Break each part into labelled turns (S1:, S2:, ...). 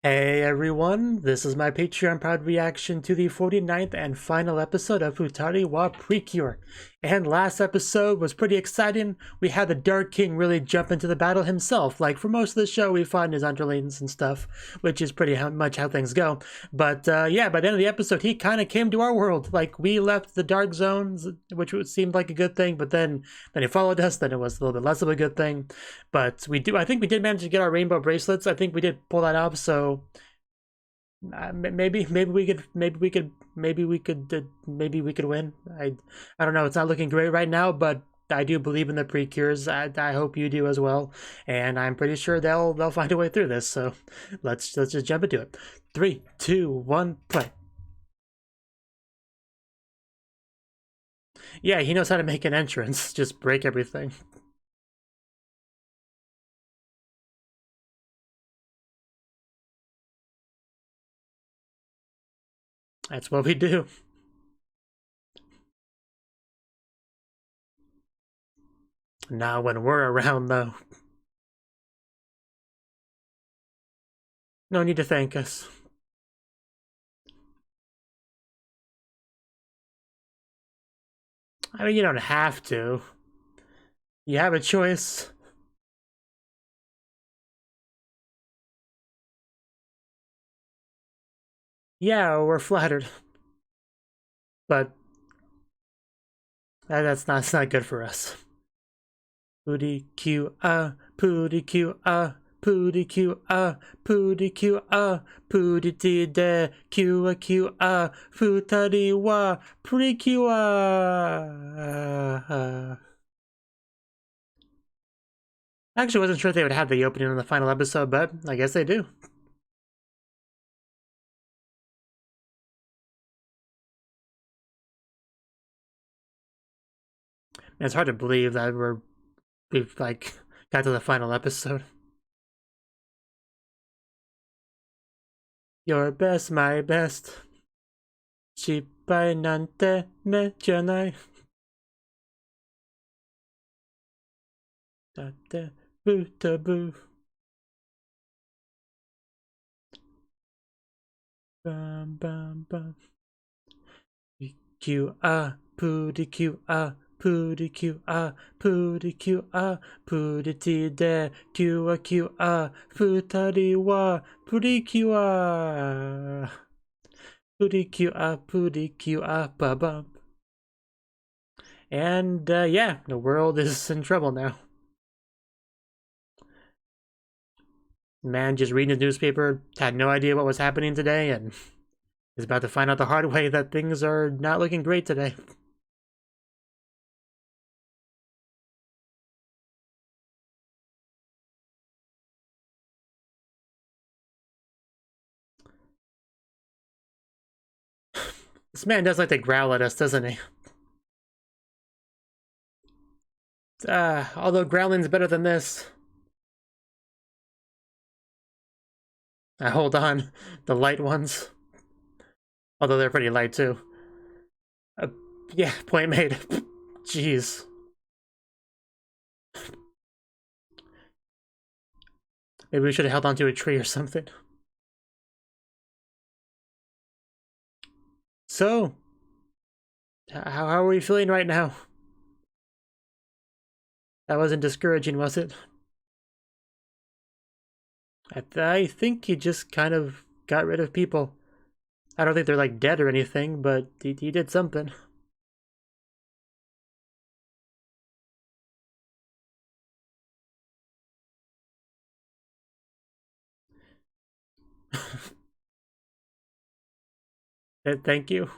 S1: Hey everyone, this is my Patreon proud reaction to the 49th and final episode of Futari wa Precure. And last episode was pretty exciting. We had the Dark King really jump into the battle himself. Like, for most of the show, we fought his underlings and stuff, which is pretty much how things go. But yeah, by the end of the episode, he kind of came to our world. Like, we left the Dark Zones, which seemed like a good thing, but then he followed us, then it was a little bit less of a good thing. But I think we did manage to get our rainbow bracelets. I think we did pull that off, so maybe we could win. I don't know. It's not looking great right now, but I do believe in the Precures. I hope you do as well, and I'm pretty sure they'll find a way through this. So let's just jump into it. 3, 2, 1, play. Yeah, he knows how to make an entrance. Just break everything. That's what we do. Not when we're around, though. No need to thank us. I mean, you don't have to. You have a choice. Yeah, we're flattered. But that's not good for us. Pooty Q Pooty Q Pooty Q Pooty Q Pooty T de Q Futari wa Precure. Actually, wasn't sure if they would have the opening on the final episode, but I guess they do. And it's hard to believe that we've like got to the final episode. Your best, my best. Chipai nante me janai. Date butabu. Bum bum bum. Q pooty Q Pooty Q Pooty Q Pooty T de Q Futari wa Precure. Pooty Q Pooty Q ba bum. And yeah, the world is in trouble now. Man just reading his newspaper, had no idea what was happening today, and is about to find out the hard way that things are not looking great today. This man does like to growl at us, doesn't he? Although growling's better than this. Hold on. The light ones. Although they're pretty light, too. Yeah, point made. Jeez. Maybe we should have held onto a tree or something. So, how are we feeling right now? That wasn't discouraging, was it? I think he just kind of got rid of people. I don't think they're like dead or anything, but he did something. Thank you.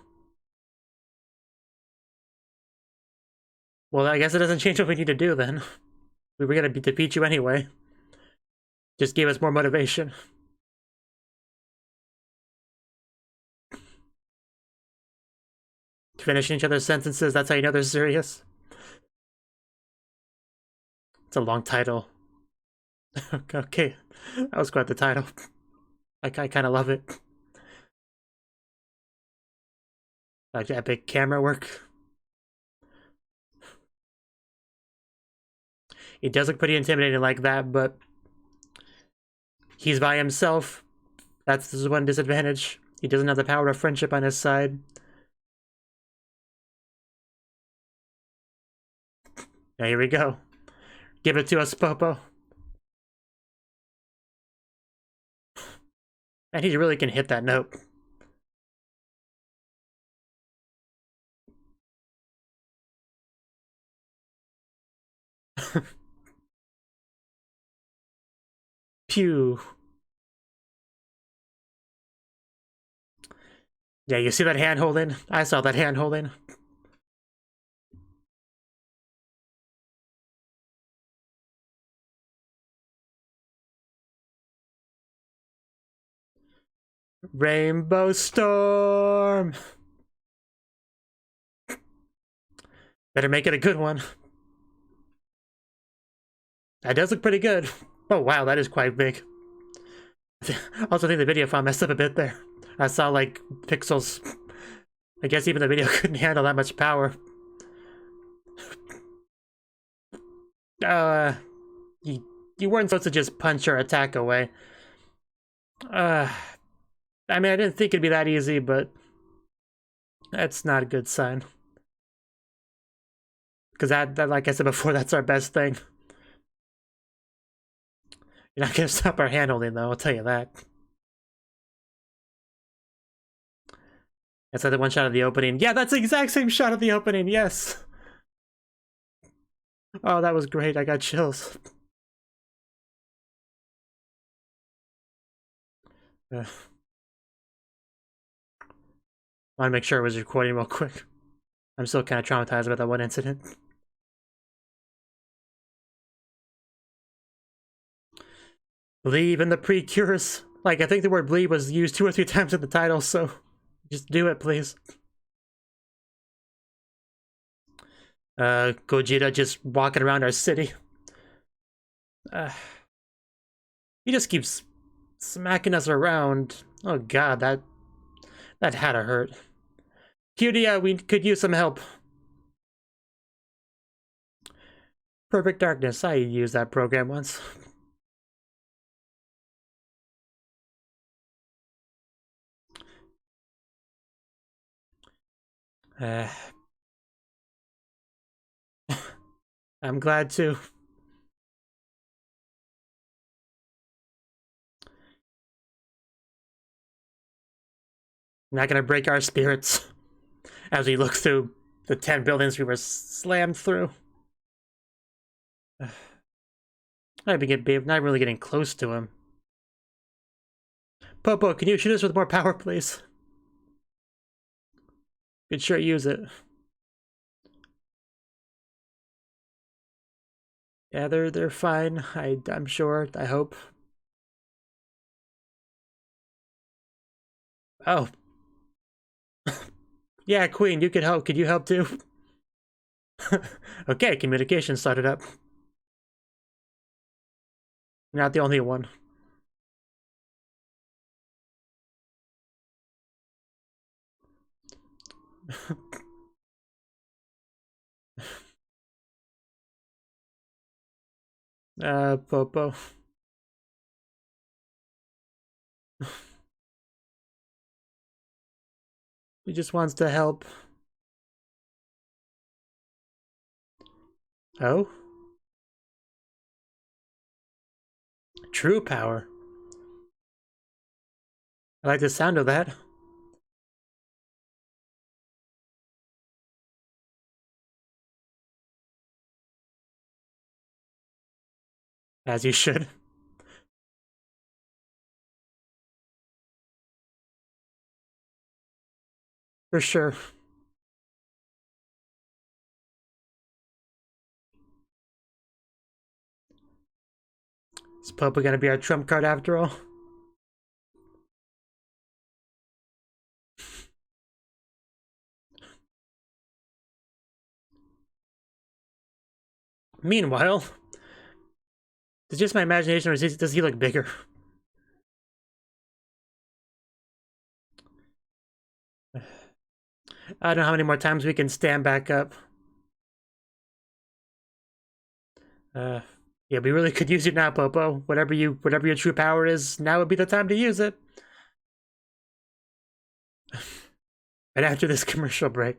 S1: Well, I guess it doesn't change what we need to do then. We were gonna defeat you anyway. Just gave us more motivation. Finishing each other's sentences, that's how you know they're serious. It's a long title. Okay, that was quite the title. I kind of love it. Like epic camera work. It does look pretty intimidating like that, but he's by himself. That's his one disadvantage. He doesn't have the power of friendship on his side. Now here we go. Give it to us, Popo. And he really can hit that note. Pew. Yeah, you see that hand holding? I saw that hand holding. Rainbow Storm! Better make it a good one. That does look pretty good. Oh wow, that is quite big. I also think the video file messed up a bit there. I saw like pixels. I guess even the video couldn't handle that much power. You weren't supposed to just punch or attack away. I mean, I didn't think it'd be that easy, but that's not a good sign. Because that, like I said before, that's our best thing. You're not gonna stop our hand holding, though, I'll tell you that. That's like the one shot of the opening. Yeah, that's the exact same shot of the opening, yes! Oh, that was great, I got chills. I want to make sure it was recording real quick. I'm still kind of traumatized about that one incident. Believe in the Precures. Like, I think the word believe was used 2 or 3 times in the title, so just do it, please. Gogeta just walking around our city. He just keeps smacking us around. Oh god, that had to hurt. Cutie, we could use some help. Perfect Darkness, I used that program once. I'm glad too. Not gonna break our spirits as we look through the 10 buildings we were slammed through. Not really getting close to him. Popo, can you shoot us with more power, please? Could sure use it. Yeah, they're fine. I'm sure. I hope. Oh. Yeah, Queen, you could help. Could you help too? Okay, communication started up. You're not the only one. Popo. He just wants to help. Oh? True power. I like the sound of that. As you should. For sure. Is Popo gonna be our trump card after all? Meanwhile, it's just my imagination, or does he look bigger? I don't know how many more times we can stand back up. Yeah, we really could use it now, Popo. Whatever your true power is, now would be the time to use it. Right after this commercial break.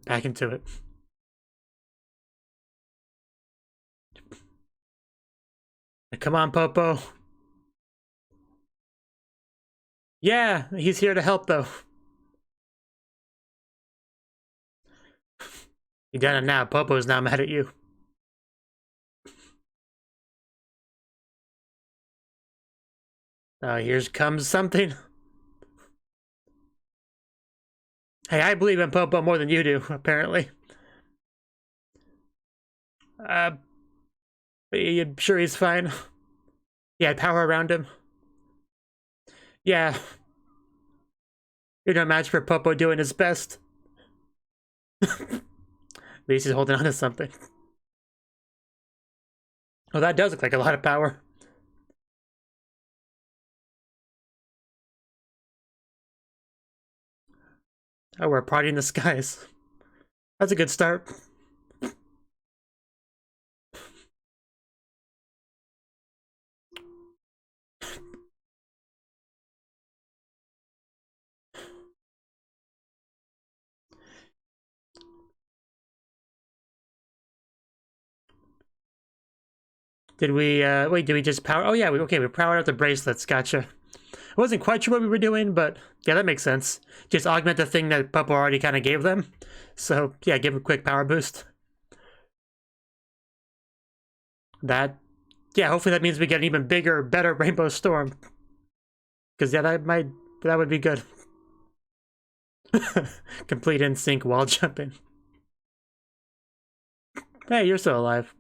S1: Back into it. Come on, Popo. Yeah, he's here to help, though. You done it now. Popo's now mad at you. Oh, here comes something. Hey, I believe in Popo more than you do, apparently. Are you sure he's fine? Yeah, power around him. Yeah. You're no match for Popo doing his best. At least he's holding on to something. Oh, that does look like a lot of power. Oh, we're partying in the skies. That's a good start. Did we, wait, did we just power? Oh, yeah, we powered out the bracelets. Gotcha. I wasn't quite sure what we were doing, but yeah, that makes sense. Just augment the thing that Popo already kind of gave them. So, yeah, give a quick power boost. That, yeah, hopefully that means we get an even bigger, better Rainbow Storm. Because, yeah, that would be good. Complete in sync wall jumping. Hey, you're still alive.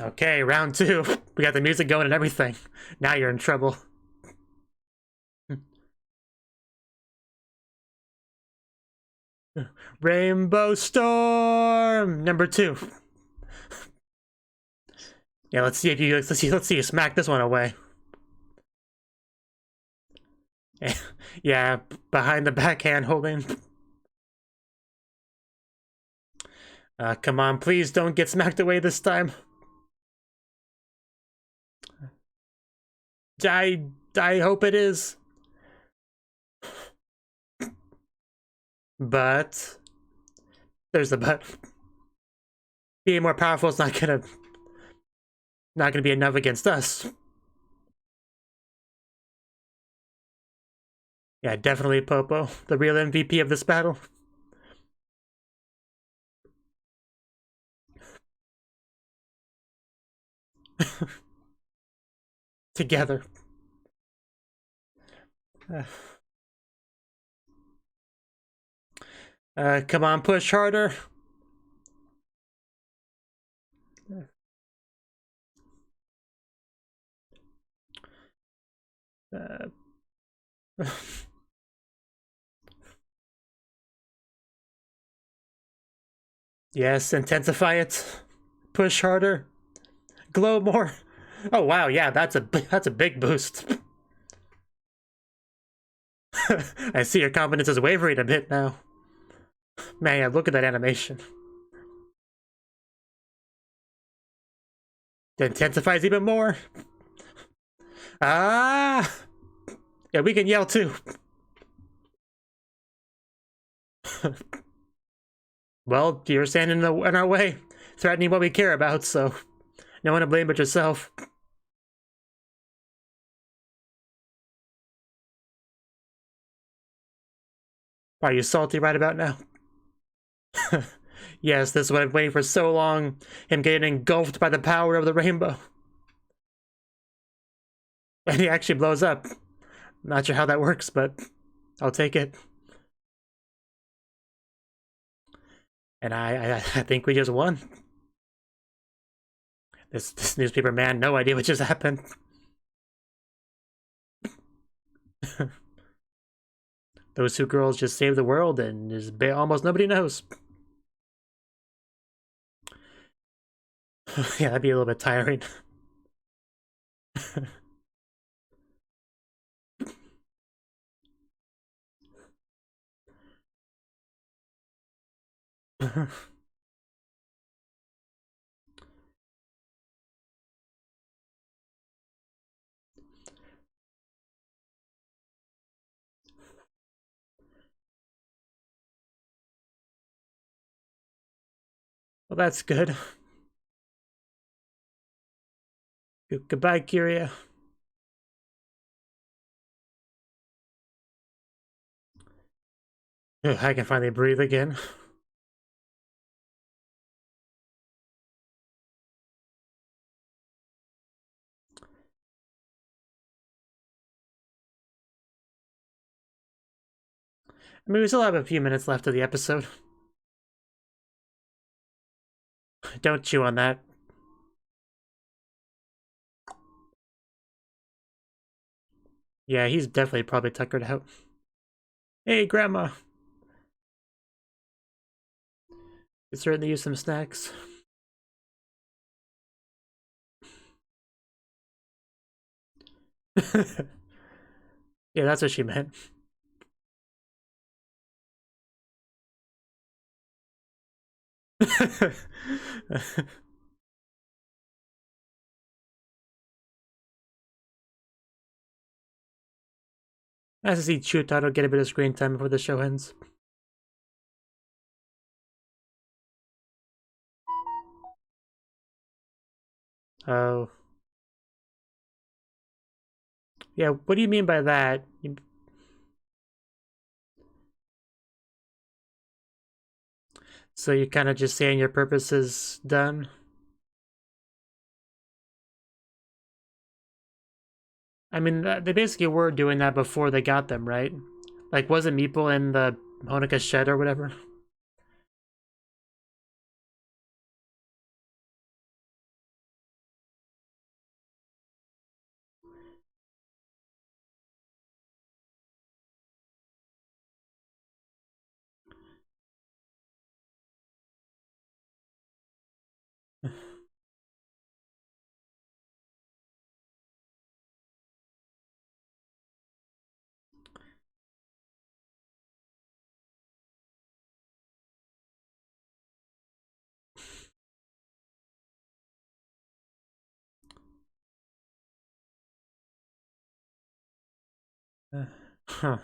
S1: Okay, round 2. We got the music going and everything. Now you're in trouble. Rainbow Storm number 2. Yeah, let's see if you let's see you smack this one away. Yeah, behind the backhand holding. Come on, please don't get smacked away this time. I hope it is. But there's the but. Being more powerful is not gonna be enough against us. Yeah, definitely Popo, the real MVP of this battle. Together. Come on, push harder. Yes, intensify it. Push harder. Glow more. Oh wow, yeah, that's a big boost. I see your confidence is wavering a bit now. Man, yeah, look at that animation. It intensifies even more. Ah! Yeah, we can yell too. Well, you're standing in our way, threatening what we care about, so no one to blame but yourself. Are you salty right about now? Yes, this is what I've waited for so long. Him getting engulfed by the power of the rainbow. And he actually blows up. Not sure how that works, but I'll take it. And I think we just won. This newspaper man, no idea what just happened. Those 2 girls just saved the world, and almost nobody knows. Yeah, that'd be a little bit tiring. Well, that's good. Goodbye, Kyria. I can finally breathe again. I mean, we still have a few minutes left of the episode. Don't chew on that. Yeah, he's definitely probably tuckered out. Hey, Grandma. Could certainly use some snacks. Yeah, that's what she meant. Nice to see Chutaro get a bit of screen time before the show ends. Oh. Yeah, what do you mean by that? So you're kind of just saying your purpose is done? I mean, they basically were doing that before they got them, right? Like, wasn't Meeple in the Honoka shed or whatever? Huh.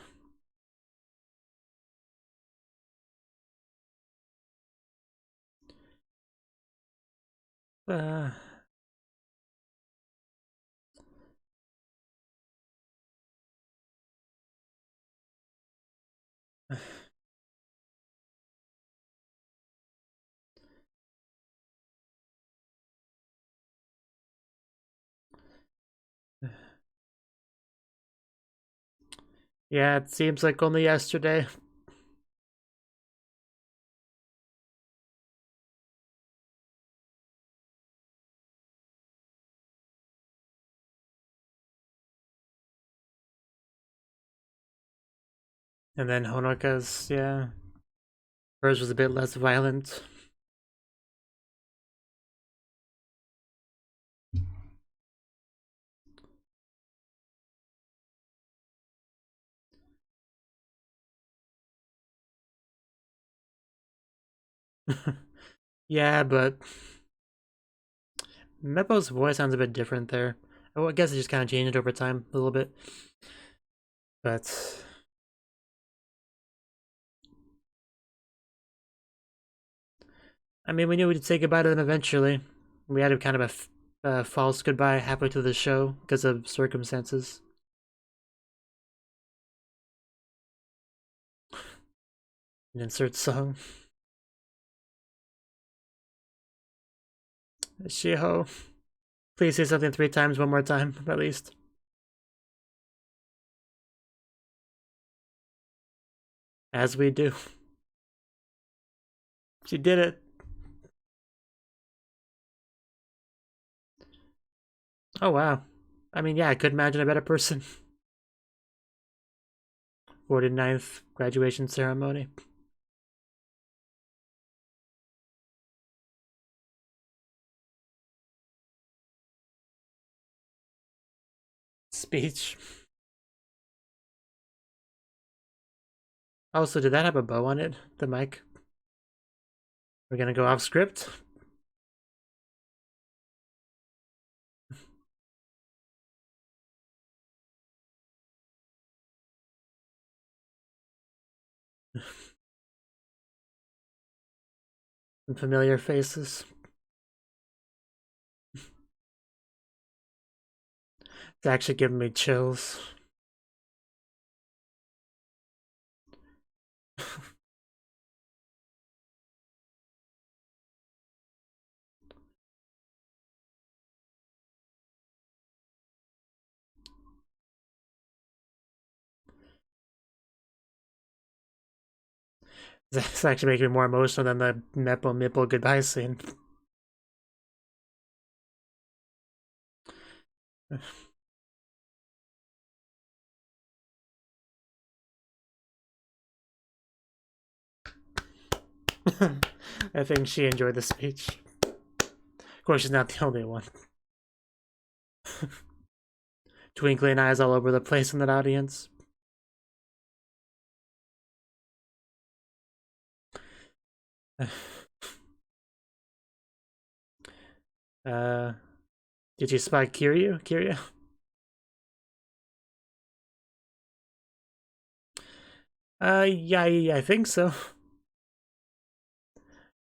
S1: Uh, yeah, it seems like only yesterday. And then Honoka's, yeah. Hers was a bit less violent. Yeah, but Meppo's voice sounds a bit different there. I guess it just kind of changed over time a little bit. But I mean, we knew we'd say goodbye to them eventually. We had a kind of a false goodbye halfway through the show because of circumstances. An insert song. Shiho, please say something 3 times one more time, at least. As we do. She did it. Oh, wow. I mean, yeah, I couldn't imagine a better person. 49th graduation ceremony. Speech. Also, did that have a bow on it? The mic? We're gonna go off script. Some familiar faces. It's actually giving me chills. It's actually making me more emotional than the Mepo Mipple goodbye scene. I think she enjoyed the speech. Of course, she's not the only one. Twinkling eyes all over the place in that audience. Did you spy Kyuu? Yeah, I think so.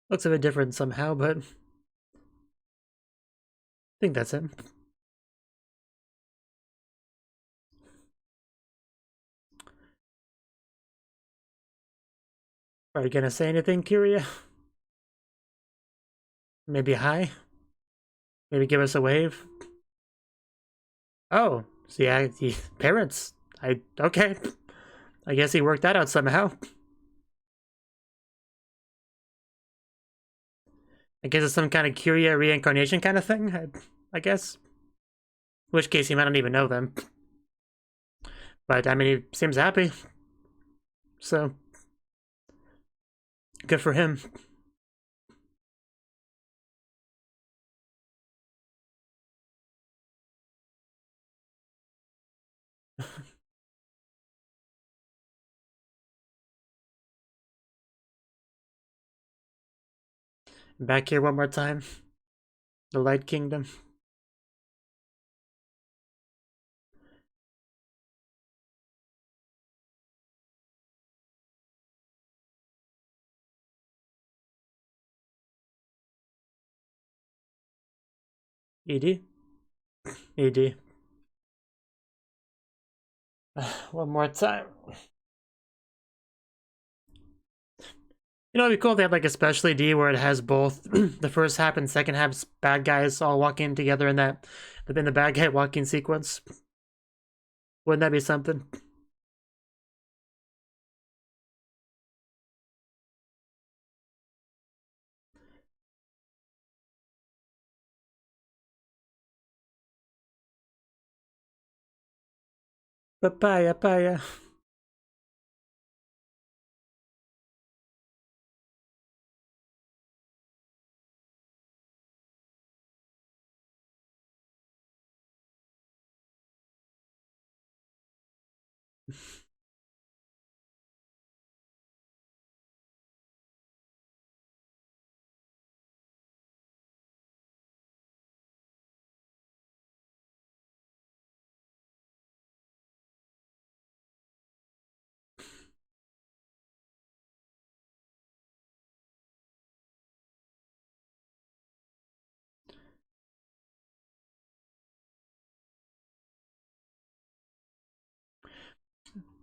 S1: Looks a bit different somehow, but I think that's him. Are you gonna say anything, Kyuu? Maybe hi? Maybe give us a wave? Oh, so yeah, parents. Okay. I guess he worked that out somehow. I guess it's some kind of Kyuu reincarnation kind of thing, I guess. In which case he might not even know them. But, I mean, he seems happy. So, good for him. Back here one more time. The Light Kingdom. ED? ED. One more time. You know, it'd be cool if they had like a special ED where it has both the first half and second half bad guys all walking together in the bad guy walking sequence. Wouldn't that be something? Papaya.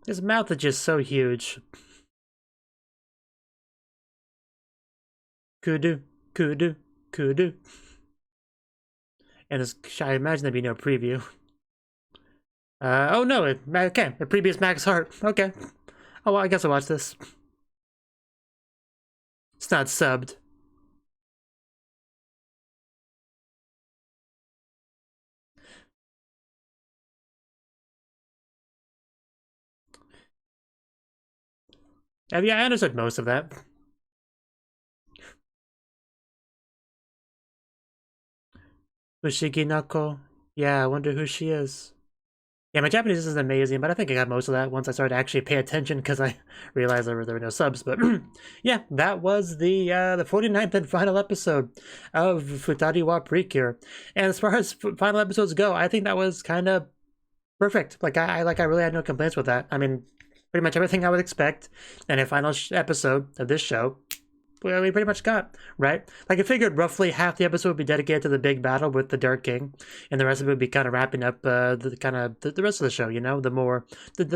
S1: His mouth is just so huge. Kudu. And I imagine there'd be no preview. Oh no, okay, a previous Max Heart. Okay. Oh, well, I guess I'll watch this. It's not subbed. Yeah, I understood most of that. Ushigi Nako. Yeah, I wonder who she is. Yeah, my Japanese isn't amazing, but I think I got most of that once I started to actually pay attention because I realized there were no subs. But yeah, that was the 49th and final episode of Futari wa Precure. And as far as final episodes go, I think that was kind of perfect. Like I really had no complaints with that. I mean, pretty much everything I would expect in a final episode of this show. Well, we pretty much got, right? Like I figured roughly half the episode would be dedicated to the big battle with the Dark King, and the rest of it would be kind of wrapping up the rest of the show, you know, the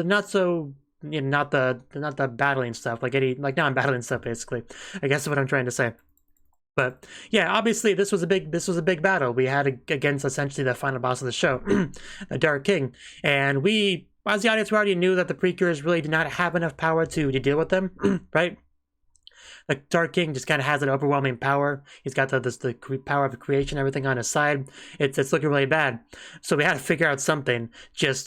S1: not so, you know, not the battling stuff, like non-battling stuff basically. I guess is what I'm trying to say. But yeah, obviously this was a big battle we had against essentially the final boss of the show, the Dark King, and we, as the audience, we already knew that the Precures really did not have enough power to deal with them, right? The Dark King just kind of has an overwhelming power. He's got the power of creation, everything on his side. It's looking really bad. So we had to figure out something.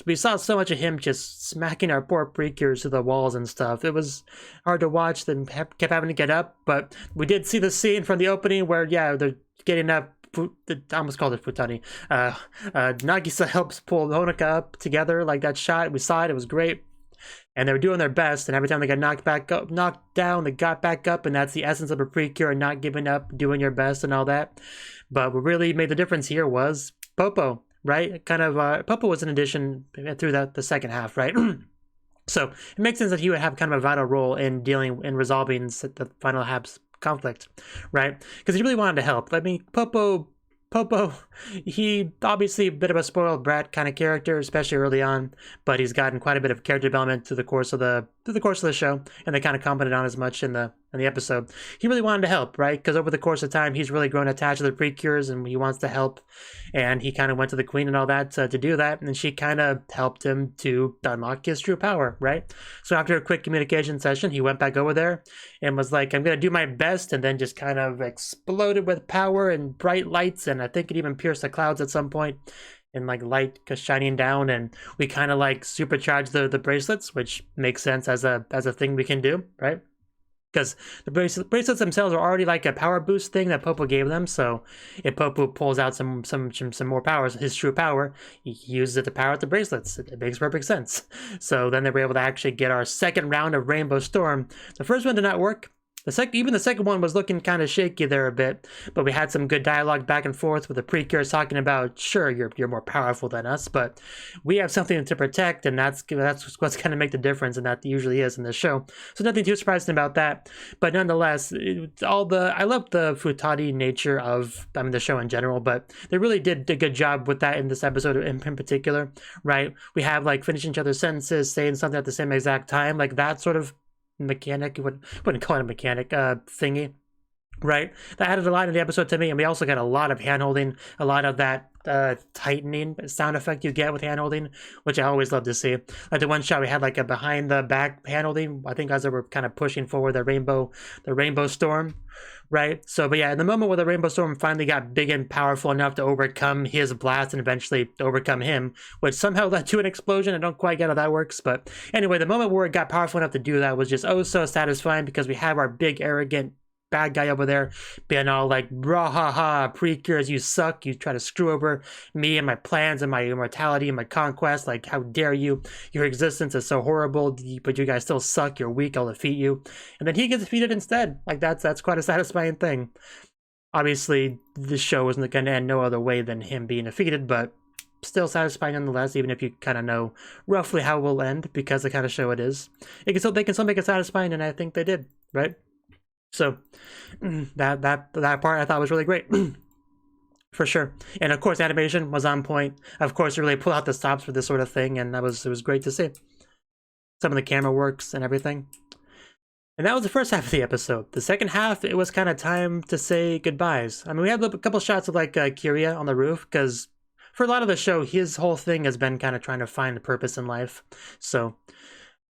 S1: We saw so much of him just smacking our poor Precures to the walls and stuff. It was hard to watch. Them kept having to get up, but we did see the scene from the opening where, yeah, they're getting up. I almost called it Futari. Nagisa helps pull Honoka up together, like that shot. We saw it. It was great. And they were doing their best, and every time they got knocked down, they got back up, and that's the essence of a Precure, and not giving up, doing your best, and all that. But what really made the difference here was Popo, right? Popo was an addition through the second half, right? So it makes sense that he would have kind of a vital role in resolving the final half's conflict, right? Because he really wanted to help. I mean, Popo, he obviously a bit of a spoiled brat kind of character, especially early on, but he's gotten quite a bit of character development through the course of the show, and they kind of commented on as much in the episode. He really wanted to help, right? Because over the course of time, he's really grown attached to the Precures, and he wants to help. And he kind of went to the Queen and all that to do that, and she kind of helped him to unlock his true power, right? So after a quick communication session, he went back over there and was like, "I'm gonna do my best," and then just kind of exploded with power and bright lights, and I think it even pierced the clouds at some point. And like light shining down, and we kind of like supercharged the bracelets, which makes sense as a thing we can do, right? Because the bracelets themselves are already like a power boost thing that Popo gave them. So if Popo pulls out some more powers, his true power, he uses it to power out the bracelets. It makes perfect sense. So then they were able to actually get our second round of Rainbow Storm. The first one did not work. Even the second one was looking kind of shaky there a bit, but we had some good dialogue back and forth with the Precures talking about, sure, you're more powerful than us, but we have something to protect, and that's what's going to make the difference, and that usually is in this show. So nothing too surprising about that, but nonetheless, I love the Futari nature of the show in general, but they really did a good job with that in this episode in particular, right? We have like finishing each other's sentences, saying something at the same exact time, like that sort of mechanic, you wouldn't call it a mechanic thingy, right? That added a lot in the episode to me, and we also got a lot of hand-holding, a lot of that tightening sound effect you get with hand-holding, which I always love to see. Like the one shot we had like a behind the back hand-holding, I think as they were kind of pushing forward the rainbow storm, right? So, but yeah, in the moment where the Rainbow Storm finally got big and powerful enough to overcome his blast and eventually overcome him, which somehow led to an explosion. I don't quite get how that works, but anyway, the moment where it got powerful enough to do that was just so satisfying, because we have our big arrogant bad guy over there being all like, rah ha ha, Precures, you suck, you try to screw over me and my plans and my immortality and my conquest, like how dare you, your existence is so horrible, but you guys still suck, you're weak, I'll defeat you. And then he gets defeated instead. Like that's quite a satisfying thing. Obviously this show isn't going to end no other way than him being defeated, but still satisfying nonetheless, even if you kind of know roughly how it will end, because the kind of show it is. They can still make it satisfying, and I think they did, right? So that part I thought was really great. For sure. And of course animation was on point. Of course you really pull out the stops for this sort of thing, and it was great to see. Some of the camera works and everything. And that was the first half of the episode. The second half, it was kind of time to say goodbyes. I mean, we had a couple shots of like Kiria on the roof, because for a lot of the show, his whole thing has been kind of trying to find a purpose in life. So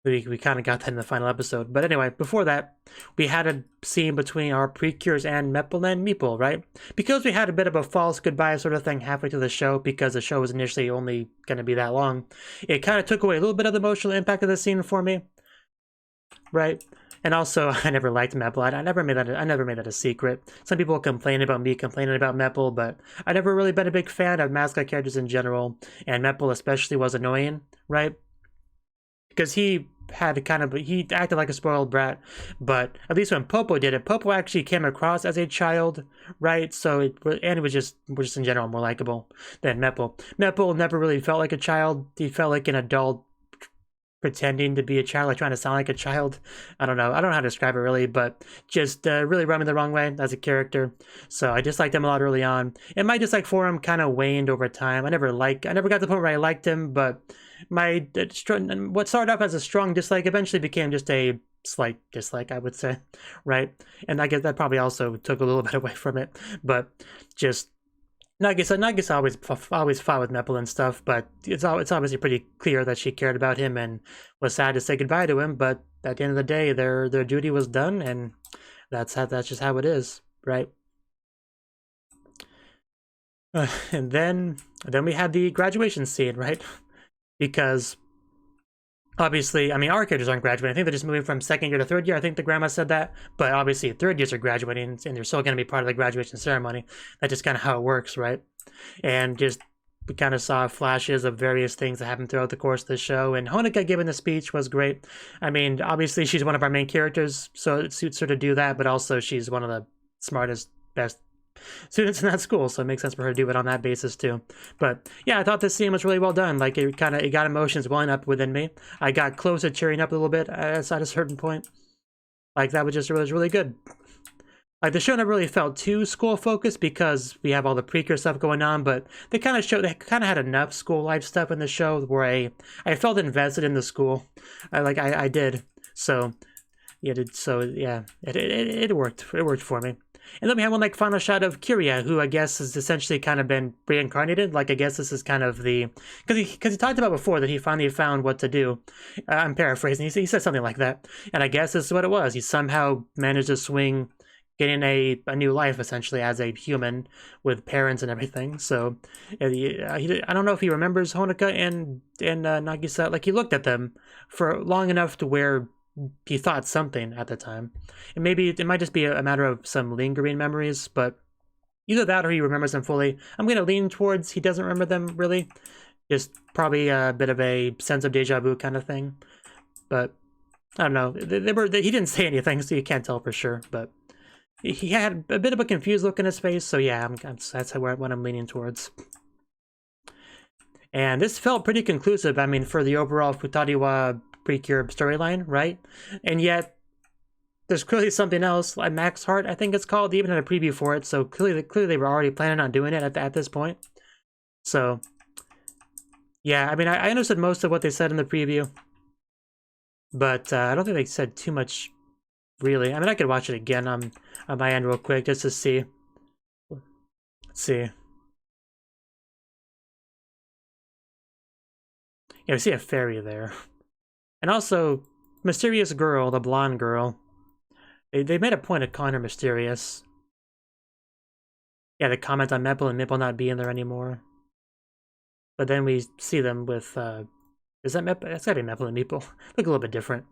S1: we kind of got that in the final episode. But anyway, before that, we had a scene between our Precures and Meeple, right? Because we had a bit of a false goodbye sort of thing halfway through the show, because the show was initially only going to be that long, it kind of took away a little bit of the emotional impact of the scene for me, right? And also, I never liked Meppel. I never made that a secret. Some people complain about me complaining about Meppel, but I never really been a big fan of mascot characters in general, and Meppel especially was annoying, right? Because he acted like a spoiled brat, but at least when Popo did it, Popo actually came across as a child, right? So it was just in general more likable than Meppel. Meppel never really felt like a child. He felt like an adult pretending to be a child, like trying to sound like a child. I don't know how to describe it really, but just really rubbed me the wrong way as a character. So I disliked him a lot early on, and my dislike for him kind of waned over time. I never got to the point where I liked him, but what started off as a strong dislike eventually became just a slight dislike, I would say, right? And I guess that probably also took a little bit away from it, but just Nagisa always fought with Meppel and stuff, but it's obviously pretty clear that she cared about him and was sad to say goodbye to him. But at the end of the day, their duty was done, and that's just how it is, right? And then we had the graduation scene, right? Because obviously, I mean, our characters aren't graduating. I think they're just moving from second year to third year. I think the grandma said that. But obviously, third years are graduating, and they're still going to be part of the graduation ceremony. That's just kind of how it works, right? And just we kind of saw flashes of various things that happened throughout the course of the show. And Honoka giving the speech was great. I mean, obviously, she's one of our main characters, so it suits her to do that. But also, she's one of the smartest, best students in that school, so it makes sense for her to do it on that basis too. But yeah, I thought this scene was really well done. Like it got emotions welling up within me. I got close to cheering up a little bit at a certain point. Like that was really good. Like the show never really felt too school focused because we have all the Precure stuff going on, but they kind of had enough school life stuff in the show where I felt invested in the school. I did. So yeah, it worked. It worked for me. And then we have one final shot of Kiria, who I guess has essentially kind of been reincarnated. Like I guess this is kind of the because he talked about before that he finally found what to do. I'm paraphrasing. He said something like that, and I guess this is what it was. He somehow managed to swing getting a new life essentially as a human with parents and everything. So I don't know if he remembers Honoka and Nagisa. Like he looked at them for long enough to where he thought something at the time, and maybe it might just be a matter of some lingering memories, but either that or he remembers them fully. I'm going to lean towards he doesn't remember them really, just probably a bit of a sense of deja vu kind of thing. But I don't know, he didn't say anything, so you can't tell for sure, but he had a bit of a confused look in his face, so yeah, that's what I'm leaning towards. And this felt pretty conclusive, I mean, for the overall Futari wa Precure storyline, right? And yet there's clearly something else, like Max Heart, I think it's called. They even had a preview for it, so clearly they were already planning on doing it at this point. So yeah, I mean, I understood most of what they said in the preview, but I don't think they said too much really. I mean, I could watch it again on my end real quick just to see. Let's see. Yeah, we see a fairy there. And also, Mysterious Girl, the blonde girl. They made a point of calling her mysterious. Yeah, they comment on Meppel and Meppel not being there anymore. But then we see them with, is that Meppel? That's gotta be Meppel and Meepel. Look a little bit different.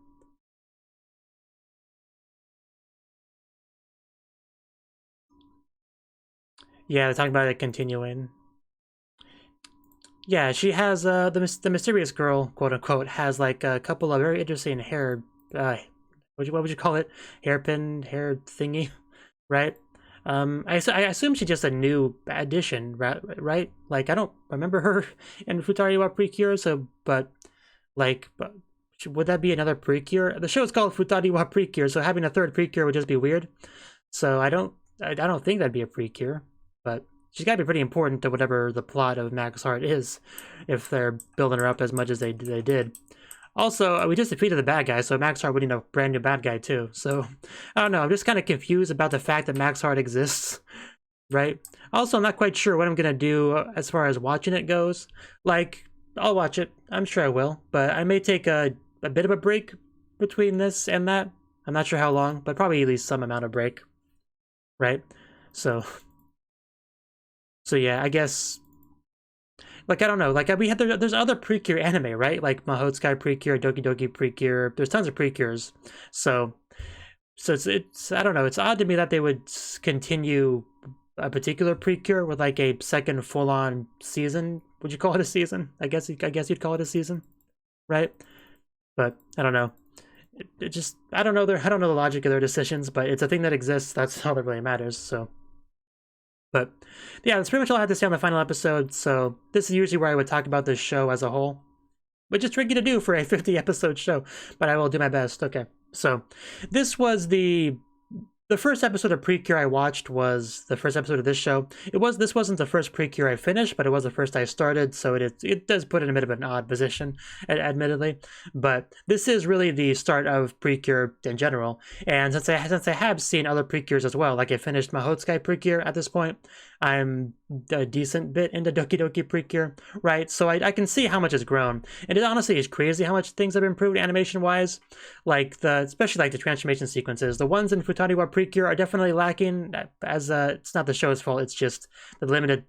S1: Yeah, they're talking about it continuing. Yeah, she has, the mysterious girl, quote unquote, has like a couple of very interesting hair, what would you call it? Hair thingy, right? I assume she's just a new addition, right? Like, I don't remember her in Futari wa Precure, so, but would that be another Precure? The show is called Futari wa Precure, so having a third Precure would just be weird. So I don't think that'd be a Precure, but she's got to be pretty important to whatever the plot of Max Heart is, if they're building her up as much as they did. Also, we just defeated the bad guy, so Max Heart would need a brand new bad guy too. So, I don't know, I'm just kind of confused about the fact that Max Heart exists, right? Also, I'm not quite sure what I'm going to do as far as watching it goes. Like, I'll watch it, I'm sure I will, but I may take a bit of a break between this and that. I'm not sure how long, but probably at least some amount of break, right? So yeah, I guess, like, I don't know, like, there's other Precure anime, right? Like Mahotsukai Precure, Doki Doki Precure, there's tons of Precures. So So it's I don't know. It's odd to me that they would continue a particular Precure with like a second full-on season. Would you call it a season? I guess you'd call it a season, right? But I don't know. It just I don't know the logic of their decisions, but it's a thing that exists. That's all that really matters. So, but yeah, that's pretty much all I had to say on the final episode. So this is usually where I would talk about this show as a whole, which is tricky to do for a 50-episode show, but I will do my best. Okay, so this was the first episode of Precure I watched was the first episode of this show. This wasn't the first Precure I finished, but it was the first I started, so it does put it in a bit of an odd position, admittedly. But this is really the start of Precure in general, and since I have seen other Precures as well, like I finished Mahotsukai Precure at this point, I'm a decent bit into Doki Doki Precure, right? So I can see how much has grown, and it honestly is crazy how much things have improved animation-wise, like especially like the transformation sequences. The ones in Futari wa Precure are definitely lacking, as it's not the show's fault, it's just the limited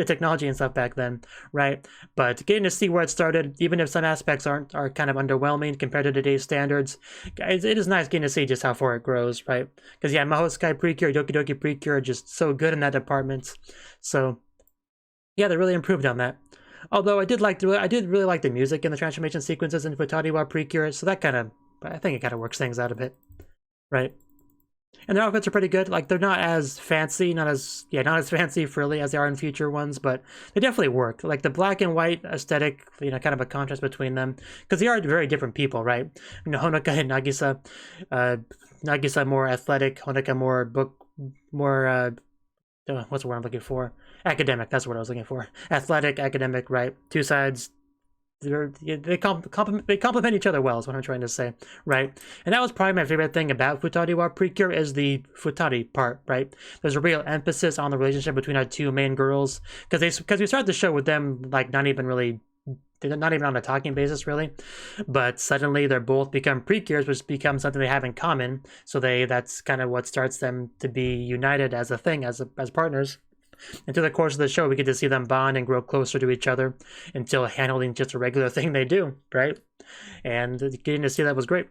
S1: technology and stuff back then, right? But getting to see where it started, even if some aspects are kind of underwhelming compared to today's standards, it is nice getting to see just how far it grows, right? Because yeah, Mahotsukai Precure, Doki Doki Precure are just so good in that department. So yeah, they really improved on that. Although I did really like the music in the transformation sequences in Futari wa Precure, so that I think it kind of works things out a bit, right? And their outfits are pretty good. Like, they're not as fancy, not as fancy frilly as they are in future ones, but they definitely work. Like the black and white aesthetic, kind of a contrast between them, because they are very different people, right? Honoka and Nagisa, Nagisa more athletic, Honoka more what's the word I'm looking for? Academic. That's what I was looking for. Athletic, academic, right? Two sides. They complement each other well, is what I'm trying to say, right? And that was probably my favorite thing about Futari wa Precure is the Futari part, right? There's a real emphasis on the relationship between our two main girls, because we started the show with them like not even on a talking basis really, but suddenly they're both become Precures, which becomes something they have in common. So that's kind of what starts them to be united as a thing, as partners. And through the course of the show, we get to see them bond and grow closer to each other until handling just a regular thing they do, right? And getting to see that was great,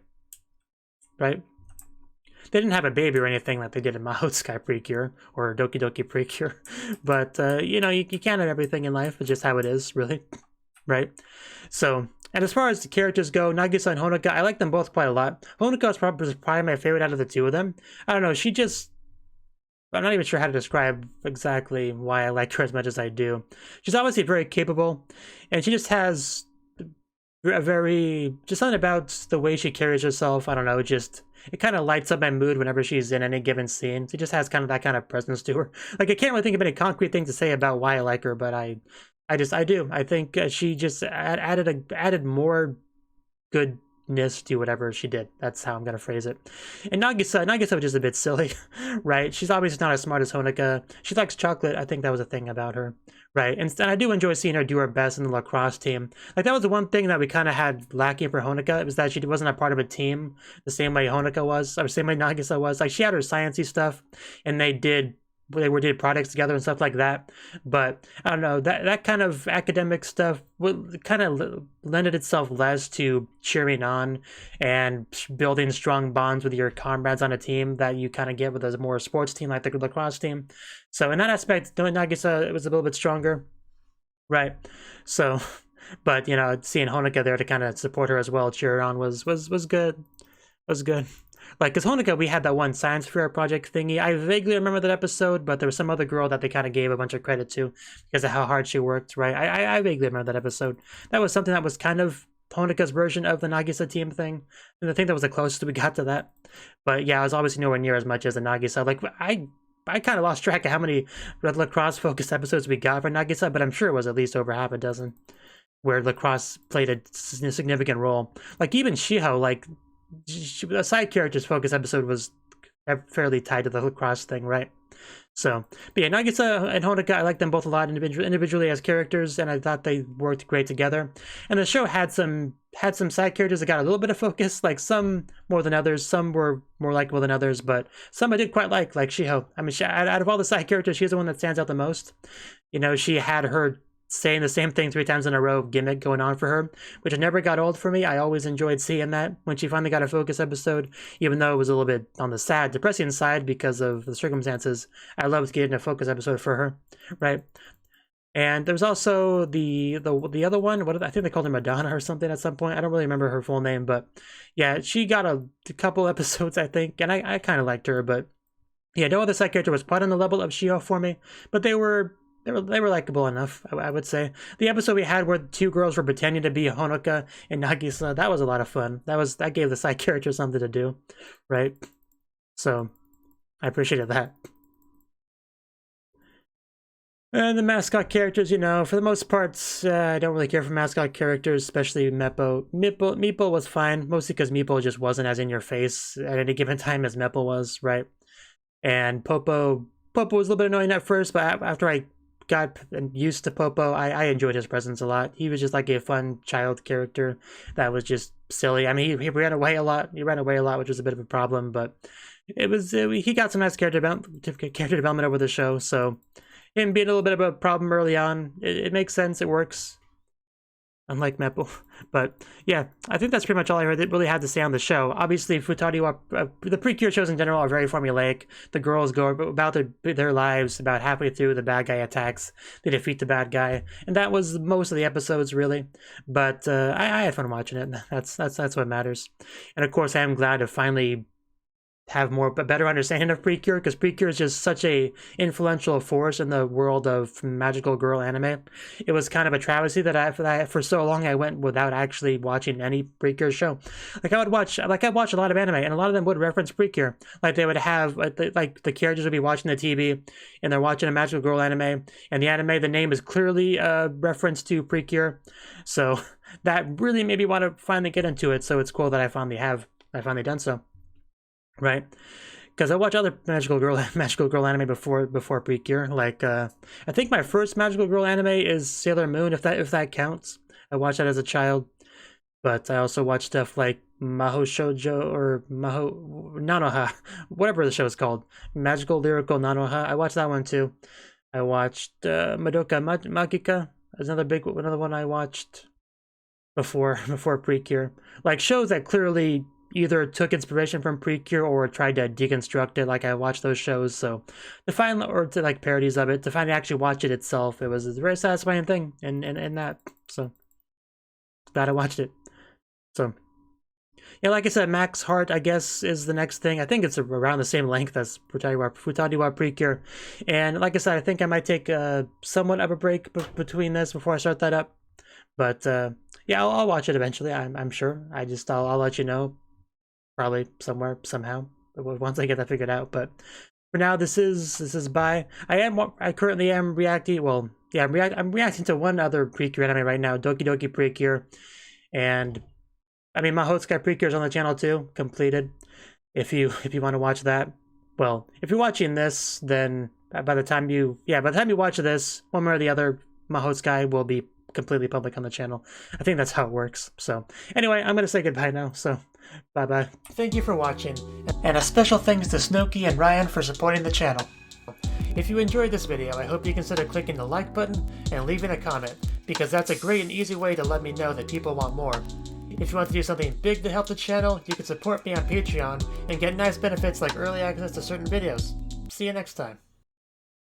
S1: right? They didn't have a baby or anything like they did in Mahotsukai Precure or Doki Doki Precure, but you can't have everything in life. It's just how it is, really, right? So, and as far as the characters go, Nagisa and Honoka, I like them both quite a lot. Honoka is probably my favorite out of the two of them. I don't know, I'm not even sure how to describe exactly why I like her as much as I do. She's obviously very capable, and she just has just something about the way she carries herself. I don't know, it kind of lights up my mood whenever she's in any given scene. She just has kind of that kind of presence to her. Like, I can't really think of any concrete thing to say about why I like her, but I do. I think she just added more good to whatever she did. That's how I'm gonna phrase it. And Nagisa was just a bit silly, right? She's obviously not as smart as Honoka. She likes chocolate. I think that was a thing about her, right? And I do enjoy seeing her do her best in the lacrosse team. Like, that was the one thing that we kind of had lacking for Honoka. It was that she wasn't a part of a team the same way Honoka was, or the same way Nagisa was. Like, she had her sciencey stuff, and they did products together and stuff like that. But I don't know, that kind of academic stuff kind of lended itself less to cheering on and building strong bonds with your comrades on a team that you kind of get with a more sports team like the lacrosse team. So in that aspect, Nagisa was a little bit stronger, right? So, but seeing Honoka there to kind of support her as well, cheer her on was good. Was good. Like, because Honoka, we had that one science fair project thingy. I vaguely remember that episode, but there was some other girl that they kind of gave a bunch of credit to because of how hard she worked, right? I vaguely remember that episode. That was something that was kind of Honoka's version of the Nagisa team thing. And I think that was the closest we got to that. But yeah, I was obviously nowhere near as much as the Nagisa. Like, I kind of lost track of how many lacrosse-focused episodes we got for Nagisa, but I'm sure it was at least over half a dozen where lacrosse played a significant role. Like, even Shiho, like, a side character's focus episode was fairly tied to the lacrosse thing, right? So, but yeah, Nagisa and Honoka, I like them both a lot individually as characters, and I thought they worked great together. And the show had some side characters that got a little bit of focus, like some more than others, some were more likable than others, but some I did quite like Shiho. I mean, out of all the side characters, she's the one that stands out the most. She had her saying the same thing 3 times in a row gimmick going on for her, which never got old for me. I always enjoyed seeing that when she finally got a focus episode, even though it was a little bit on the sad, depressing side because of the circumstances. I loved getting a focus episode for her, right? And there's also the other one. What I think they called her Madonna or something at some point. I don't really remember her full name, but yeah, she got a couple episodes, I think, and I kind of liked her. But yeah, no other side character was quite on the level of Shio for me, but they were likable enough, I would say. The episode we had where 2 girls were pretending to be Honoka and Nagisa, that was a lot of fun. That gave the side character something to do, right? So I appreciated that. And the mascot characters, you know, for the most part, I don't really care for mascot characters, especially Meppo. Meeple was fine, mostly because Meeple just wasn't as in your face at any given time as Meppo was, right? And Popo was a little bit annoying at first, but after I got used to Popo, I enjoyed his presence a lot. He was just like a fun child character that was just silly. I mean, he ran away a lot. He ran away a lot, which was a bit of a problem, but he got some nice character development over the show, so him being a little bit of a problem early on, it makes sense, it works. Unlike Meppo. But yeah, I think that's pretty much all I really had to say on the show. Obviously, Futari, the Precure shows in general are very formulaic. The girls go about their lives about halfway through, the bad guy attacks, they defeat the bad guy, and that was most of the episodes, really. But I had fun watching it. That's what matters. And of course, I am glad to finally have a better understanding of Precure, because Precure is just such a influential force in the world of magical girl anime. It was kind of a travesty that I for so long I went without actually watching any Precure show. I watched a lot of anime, and a lot of them would reference Precure. Like they would have like the characters would be watching the TV and they're watching a magical girl anime, and the name is clearly a reference to Precure. So that really made me want to finally get into it. So it's cool that I finally done so. Right, because I watch other magical girl anime before Precure. Like I think my first magical girl anime is Sailor Moon, if that counts. I watched that as a child, but I also watched stuff like Mahou Shoujo or Mahou Nanoha, whatever the show is called, Magical Lyrical Nanoha. I watched that one too. I watched Madoka Magica. Is another one I watched before Precure. Like shows that clearly either took inspiration from Precure or tried to deconstruct it. Like I watched those shows, so to like parodies of it, to finally actually watch it itself, it was a very satisfying thing, and that, so glad I watched it. So yeah, like I said, Max Heart, I guess, is the next thing. I think it's around the same length as Futari wa Precure, and like I said, I think I might take somewhat of a break between this before I start that up. But yeah, I'll watch it eventually. I'm sure. I'll let you know. Probably somewhere, somehow, once I get that figured out. But for now, this is bye. I currently am reacting. Well, yeah, I'm reacting to one other Precure anime right now, Doki Doki Precure, and I mean Mahotsukai Precure is on the channel too, completed. If you want to watch that, well, if you're watching this, then by the time you watch this, one way or the other, Mahotsukai will be completely public on the channel. I think that's how it works. So anyway, I'm gonna say goodbye now. So bye-bye. Thank you for watching, and a special thanks to Cnouki and Ryan for supporting the channel. If you enjoyed this video, I hope you consider clicking the like button and leaving a comment, because that's a great and easy way to let me know that people want more. If you want to do something big to help the channel, you can support me on Patreon and get nice benefits like early access to certain videos. See you next time.